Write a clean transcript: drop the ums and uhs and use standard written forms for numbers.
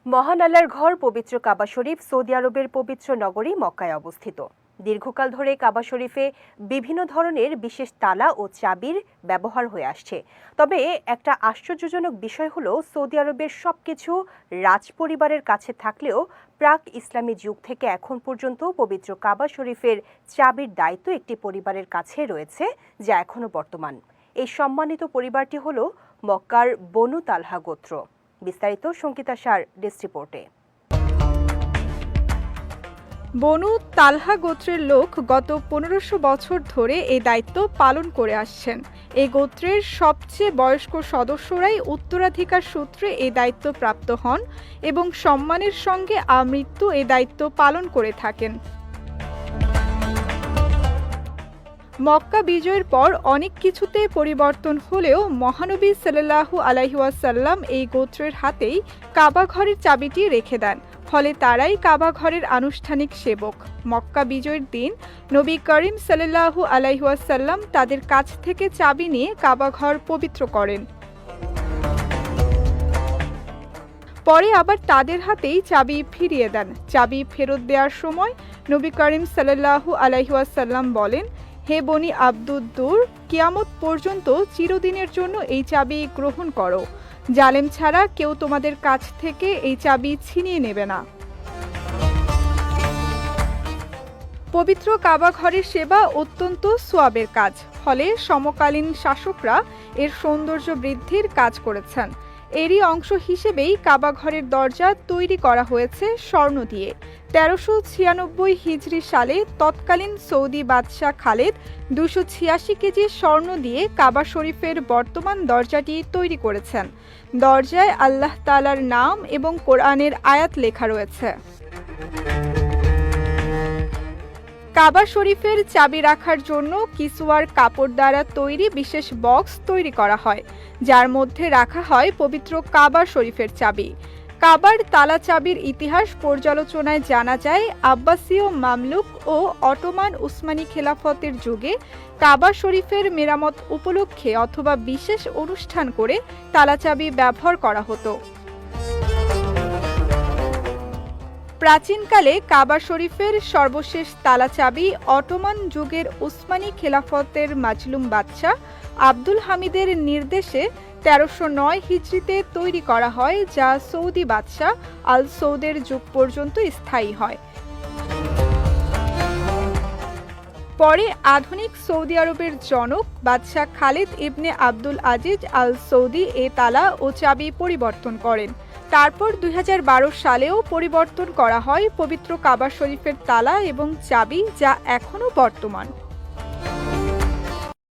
মহান আল্লাহর ঘর পবিত্র কাবা শরীফ সৌদি আরবের পবিত্র নগরী মক্কায় অবস্থিত। দীর্ঘকাল ধরে কাবা শরীফে বিভিন্ন ধরনের বিশেষ তালা ও চাবির ব্যবহার হয়ে আসছে। তবে একটা আশ্চর্যজনক বিষয় হলো, সৌদি আরবের সবকিছু রাজপরিবারের কাছে থাকলেও প্রাক ইসলামী যুগ থেকে এখন পর্যন্ত পবিত্র কাবা শরীফের চাবির দায়িত্ব একটি পরিবারের কাছে রয়েছে, যা এখনো বর্তমান। এই সম্মানিত পরিবারটি হলো মক্কার বনু তালহা গোত্র। বিস্তারিত সঙ্গীতা সার ডেস্ক রিপোর্টে। বনু তালহা গোত্রের লোক গত 1500 বছর ধরে এই দায়িত্ব পালন করে আসছেন। এই গোত্রের সবচেয়ে বয়স্ক সদস্যরাই উত্তরাধিকার সূত্রে এই দায়িত্ব প্রাপ্ত হন এবং সম্মানের সঙ্গে আমৃত্যু এই দায়িত্ব পালন করে থাকেন। মক্কা বিজয়ের পর অনেক কিছুতে পরিবর্তন হলেও মহানবী সাল্লাল্লাহু আলাইহি ওয়াসাল্লাম এই গোত্রের হাতেই কাবা ঘরের চাবিটি রেখে দেন, ফলে তারাই কাবা ঘরের আনুষ্ঠানিক সেবক। মক্কা বিজয়ের দিন নবী করিম সাল্লাল্লাহু আলাইহি ওয়াসাল্লাম তাদের কাছ থেকে চাবি নিয়ে কাবা ঘর পবিত্র করেন। পরে আবার তাদের হাতেই চাবি ফিরিয়ে দেন। চাবি ফেরত দেওয়ার সময় নবী করিম সাল্লাল্লাহু আলাইহি ওয়াসাল্লাম বলেন, হে বনি আব্দুদ্দুর, কিয়ামত পর্যন্ত চিরদিনের জন্য এই চাবি গ্রহণ করো। জালেম ছাড়া কেউ তোমাদের কাছ থেকে এই চাবি ছিনিয়ে নেবে না। পবিত্র কাবা ঘরের সেবা অত্যন্ত সোয়াবের কাজ, ফলে সমকালীন শাসকরা এর সৌন্দর্য বৃদ্ধির কাজ করেছেন। এরই অংশ হিসেবেই কাবা ঘরের দরজা তৈরি করা হয়েছে স্বর্ণ দিয়ে। 1396 হিজরি সালে তৎকালীন সৌদি বাদশাহ খালেদ 286 কেজি স্বর্ণ দিয়ে কাবা শরীফের বর্তমান দরজাটি তৈরি করেছেন। দরজায় আল্লাহ তাআলার নাম এবং কোরআনের আয়াত লেখা রয়েছে। কাবা শরীফের চাবি রাখার জন্য কিসওয়ার কাপড় দ্বারা তৈরি বিশেষ বক্স তৈরি করা হয়, যার মধ্যে রাখা হয় পবিত্র কাবা শরীফের চাবি। কাবার তালা চাবির ইতিহাস পর্যালোচনায় জানা যায়, আব্বাসীয়, মামলুক ও অটোমান উসমানী খেলাফতের যুগে কাবা শরীফের মেরামত উপলক্ষে অথবা বিশেষ অনুষ্ঠান করে তালা চাবি ব্যবহার করা হতো। প্রাচীনকালে কাবা শরীফের সর্বশেষ তালা চাবি অটোমান যুগের উসমানী খেলাফতের মাজলুম বাদশাহ আব্দুল হামিদের নির্দেশে 1309 হিজরিতে তৈরি করা হয়, যা সৌদি বাদশাহ আল সৌদের যুগ পর্যন্ত স্থায়ী হয়। পরে আধুনিক সৌদি আরবের জনক বাদশাহ খালেদ ইবনে আব্দুল আজিজ আল সৌদি এ তালা ও চাবি পরিবর্তন করেন। তারপর 2012 সালেও পরিবর্তন করা হয় পবিত্র কাবা শরীফের তালা এবং চাবি, যা এখনও বর্তমান।